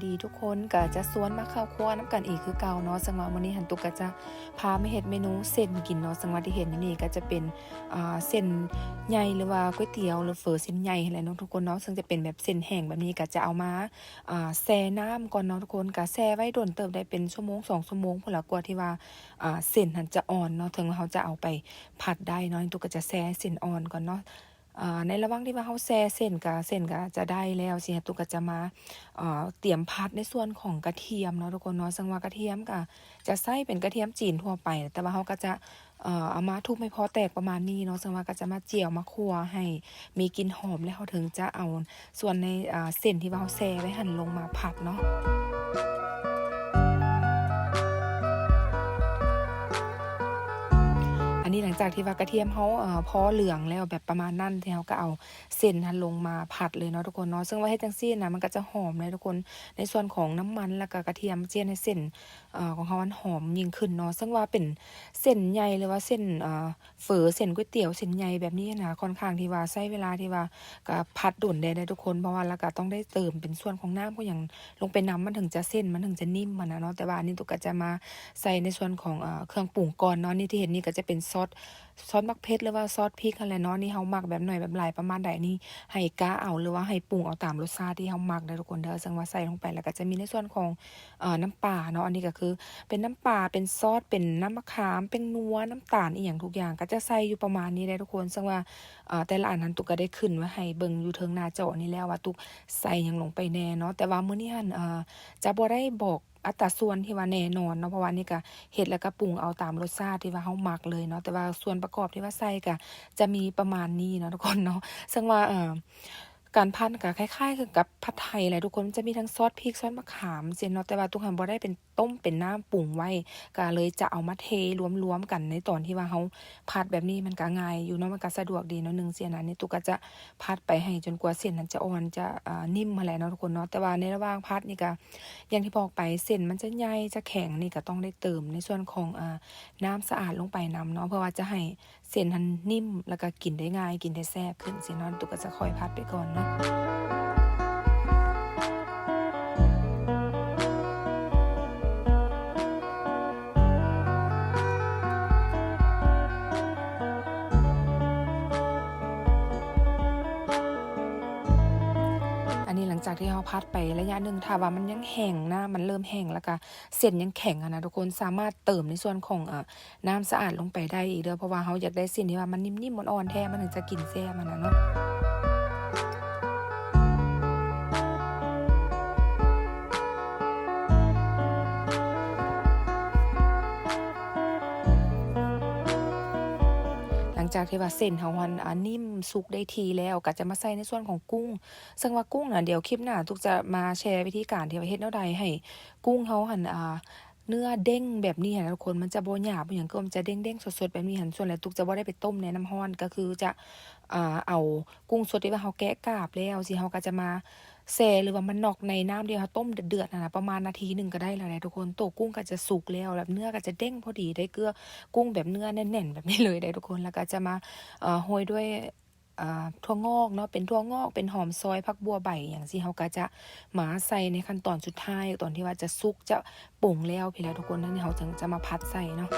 ดีทุกคนก็จะสวนมาข้าวคั่วน้ำกันอีกคือเก่าเนาะสังว่ามื้อนี้หันตุกก็จะพามาเฮ็ดเมนูเส้นกินเนาะสังว่าที่เห็นอยู่นี่ก็จะเป็นเส้นใหญ่หรือว่าก๋วยเตี๋ยวหรือเฝอเส้นใหญ่นั่นแหละเนาะทุกคนเนาะซึ่งจะเป็นแบบเส้นแห้งแบบนี้ก็จะเอามาแช่น้ำก่อนเนาะทุกคนก็แช่ไว้โดนเติบได้เป็นชั่วโมง2ชั่วโมงพุ่นละกว่าที่ว่าเส้นหันจะอ่อนเนาะถึงเราจะเอาไปผัดได้เนาะตุกก็จะแช่เส้นอ่อนก่อนเนาะในระหว่างที่ว่าเราแช่เส้นก็จะได้แล้วสิตุกก็จะมาเตรียมผัดในส่วนของกระเทียมเนาะทุกคนเนาะซึ่งว่ากระเทียมก็จะใส่เป็นกระเทียมจีนทั่วไปแต่ว่าเราก็จะเอามาทุบให้พอแตกประมาณนี้เนาะซึ่งว่าก็จะมาเจียวมาคั่วให้มีกลิ่นหอมแล้วเราถึงจะเอาส่วนในเส้นที่ว่าเราแช่ไว้หั่นลงมาผัดเนาะ อันนี้หลังจากที่ว่ากระเทียมเขาพอเหลืองแล้วแบบประมาณนั้นที่เขาก็เอาเส้นหันลงมาผัดเลยเนาะทุกคนเนาะซึ่งว่าเฮ็ดจังซี่นะมันก็จะหอมเลยทุกคนในส่วนของน้ำมันแล้วก็กระเทียมเจียนให้เส้นของเขามันหอมยิ่งขึ้นเนาะซึ่งว่าเป็นเส้นใหญ่หรือว่าเส้นเฝอเส้นก๋วยเตี๋ยวเส้นใหญ่แบบนี้นะค่อนข้างที่ว่าใช้เวลาที่ว่าก็ผัดโดนได้ทุกคนเพราะว่าแล้วก็ต้องได้เติมเป็นส่วนของน้ำก็อย่างลงไปน้ำมันถึงจะเส้นมันถึงจะนิ่มมันนะเนาะแต่ว่าอันนี้ตุกก็จะมาใส่ในส่วนของเครื่องปรุงก่อนเนาะนี่ที่เห็นนี่ก็จะเป็นซอสมักเผ็ดหรือว่าซอสพริกอะไรเนาะนี่เฮามักแบบหน่อยแบบหลายประมาณใดนี่ให้กะเอาหรือว่าให้ปรุงเอาตามรสชาติที่เฮามักเด้อทุกคนเด้อซึ่งว่าใส่ลงไปแล้วก็จะมีในส่วนของน้ำปลาเนาะอันนี้ก็คือเป็นน้ำปลาเป็นซอสเป็นน้ำมะขามเป็นนัวน้ำตาลอีหยังทุกอย่างก็จะใส่อยู่ประมาณนี้ได้ทุกคนซึ่งว่าแต่ละอันนั้นตุกก็ได้ขึ้นไว้ให้เบิ่งอยู่เทิงหน้าจอนี่แล้วว่าตุกใส่หยังลงไปแน่เนาะแต่ว่ามื้อนี้หั่นจะบ่ได้บอกอัตราส่วนที่ว่าแน่นอนเนาะเพราะว่านี่ก็เฮ็ดแล้วก็ปรุงเอาตามรสชาติที่ว่าเฮามักเลยเนาะแต่ว่าส่วนประกอบที่ว่าใส่ก็จะมีประมาณนี้เนาะทุกคนเนาะซึ่งว่าการผัดก็คล้ายๆคือกับผัดไทยแหละทุกคนมันจะมีทั้งซอสพริกซอสมะขามจังซี่เนาะแต่ว่าตุกหั้นบ่ได้เป็นต้มเป็นน้ำปรุงไว้ก็เลยจะเอามาเทรวมๆกันในตอนที่ว่าเฮาผัดแบบนี้มันก็ง่ายอยู่เนาะมันก็สะดวกดีเนาะหนึ่งเสียนะนี่ตุกก็จะผัดไปให้จนกว่าเส้นนั้นจะอ่อนจะนิ่มมาแหละเนาะทุกคนเนาะแต่ว่าในระหว่างผัดนี่ก็ อย่างที่บอกไปเส้นมันจะใหญ่จะแข็งนี่ก็ต้องได้เติมในส่วนของน้ำสะอาดลงไปนำเนาะเพื่อว่าจะให้เส้นมันนิ่มแล้วก็กินได้ง่ายกินได้แซ่บขึ้นสิเนาะตุกก็จะค่อยพัดไปก่อนเนาะ อันนี้หลังจากที่เราพัดไประยะหนึ่งถ้าว่ามันยังแห้งนะมันเริ่มแห้งแล้วก็เส้นยังแข็งอะนะทุกคนสามารถเติมในส่วนของน้ำสะอาดลงไปได้อีกเด้อเพราะว่าเราอยากได้เส้นที่ว่ามันนิ่มๆอ่อนๆแท้มันถึงจะกินแซ่บอะนะเนาะ หลังจากที่ว่าเส้นเรามันนิ่มสุกได้ทีแล้วก็จะมาใส่ในส่วนของกุ้งซึ่งว่ากุ้งน่ะเดี๋ยวคลิปหน้าตุกจะมาแชร์วิธีการที่ว่าเฮ็ดแนวใดให้กุ้งเราหั่นเนื้อเด้งแบบนี้หั้นนะทุกคนมันจะบ่หยาบบ่หยังก็มันจะเด้งๆสดๆแบบนี้หั้นส่วนใหญ่ตุกจะบ่ได้ไปต้มในน้ำร้อนก็คือจะเอากุ้งสดที่ว่าเราแกะกาบแล้วสิเราก็จะมาแช่หรือว่ามันน็อกในน้ำที่เราต้มเดือดๆนั่นน่ะประมาณนาทีหนึ่งก็ได้แล้วแหละทุกคนตัวกุ้งก็จะสุกแล้วแบบเนื้อก็จะเด้งพอดีได้เกลือกุ้งแบบเนื้อแน่นๆแบบนี้เลยได้ทุกคนแล้วก็จะมาโรยด้วยถั่วงอกเนาะเป็นถั่วงอกเป็นหอมซอยผักบัวใบอย่างซี้เราก็จะมาใส่ในขั้นตอนสุดท้ายตอนที่ว่าจะสุกจะปรุงแล้วพี่แล้วทุกคนนั่นนี่เราถึงจะมาพัดใส่เนาะ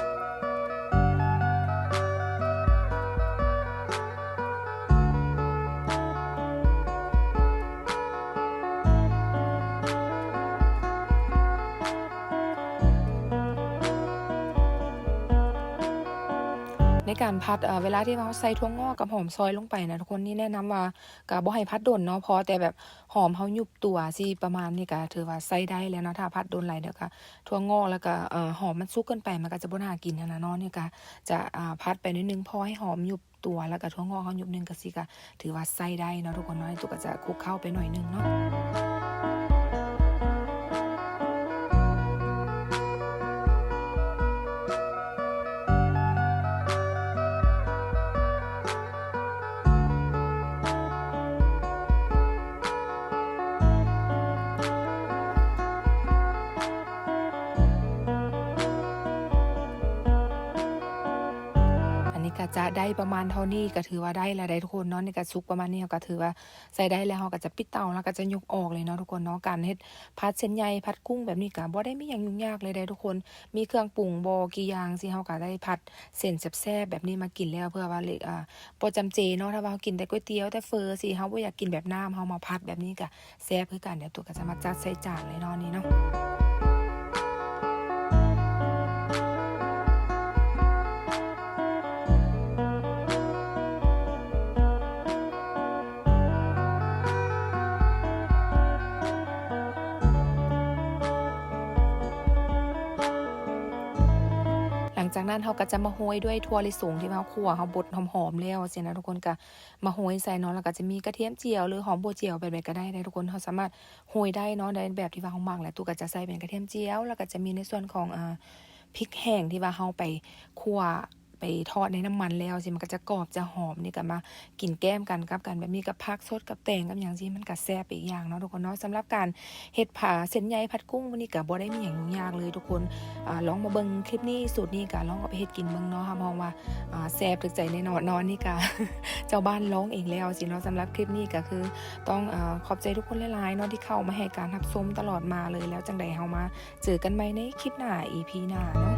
ในการผัดเวลาที่เราใส่ถั่วงอกกับหอมซอยลงไปนะทุกคนนี่แนะนำว่าก็บ่ให้ผัดโดนเนาะพอแต่แบบหอมเรายุบตัวสิประมาณนี้ก็ถือว่าใส่ได้แล้วเนาะถ้าผัดโดนหลายเดี๋ยวก็ถั่วงอกแล้วก็หอมมันสุกเกินไปมันก็จะบ่น่ากินนะเนาะนี่ก็จะผัดไปนิดนึงพอให้หอมยุบตัวแล้วก็ถั่วงอกเขายุบนึงก็สิก็ถือว่าใส่ได้เนาะทุกคนเนาะตุกก็จะคลุกเข้าไปหน่อยนึงเนาะ อันนี้ก็จะ ได้ประมาณเท่านี้ก็ถือว่าได้แล้วได้ทุกคนเนาะนี่ก็สุกประมาณนี้ก็ถือว่าใส่ได้แล้วเราก็จะปิดเตาแล้วก็จะยกออกเลยเนาะทุกคนเนาะการเฮ็ดผัดเส้นใหญ่ผัดกุ้งแบบนี้ก็บ่ได้มีหยังยุ่งยากเลยได้ทุกคนมีเครื่องปรุงบ่กี่อย่างสิเราก็ได้ผัดเส้นแซ่บๆแบบนี้มากินแล้วเพื่อว่าบ่จำเจเนาะถ้าว่าเรากินแต่ก๋วยเตี๋ยวแต่เฟอสิเราบ่อยากกินแบบน้ำเรามาผัดแบบนี้ก็แซ่บคือกันเดี๋ยวตัวก็จะมาจัดใส่จานเลยเนาะนี่เนาะ หลังจากนั้นเราก็จะมาโรยด้วยถั่วลิสงที่เราคั่วเราบดหอมๆแล้วจังซี่นะทุกคนก็มาโรยใส่เนาะแล้วก็จะมีกระเทียมเจียวหรือหอมบัวเจียวแบบใดก็ได้ทุกคนเราสามารถโรยได้เนาะในแบบที่ว่าเรามักแหละตู้ก็จะใส่เป็นกระเทียมเจียวแล้วก็จะมีในส่วนของพริกแห้งที่ว่าเราไปคั่วไปทอดในน้ำมันแล้วสิมันก็จะกรอบจะหอมนี่ก็มากินแก้มกันกับกันแบบนี้กับผักสดกับแตงกับหยังซี่มันก็แซ่บอีกอย่างเนาะทุกคนเนาะสำหรับการเฮ็ดเส้นใหญ่ผัดกุ้งวันนี้ก็บ่ได้มีหยังยุ่งยากเลยทุกคนลองมาเบิ่งคลิปนี้สูตรนี้ก็ลองเอาไปเฮ็ดกินเบิ่งเนาะมองว่าแซ่บถึกใจแน่นอนเนาะนี่ก็ เจ้าบ้านร้องเองแล้วสิเนาะสำหรับคลิปนี้ก็คือต้องขอบใจทุกคนหลายๆเนาะที่เข้ามาให้การรับชมตลอดมาเลยแล้วจังใดเฮามาเจอกันใหม่ในคลิปหน้า EP หน้าเนาะ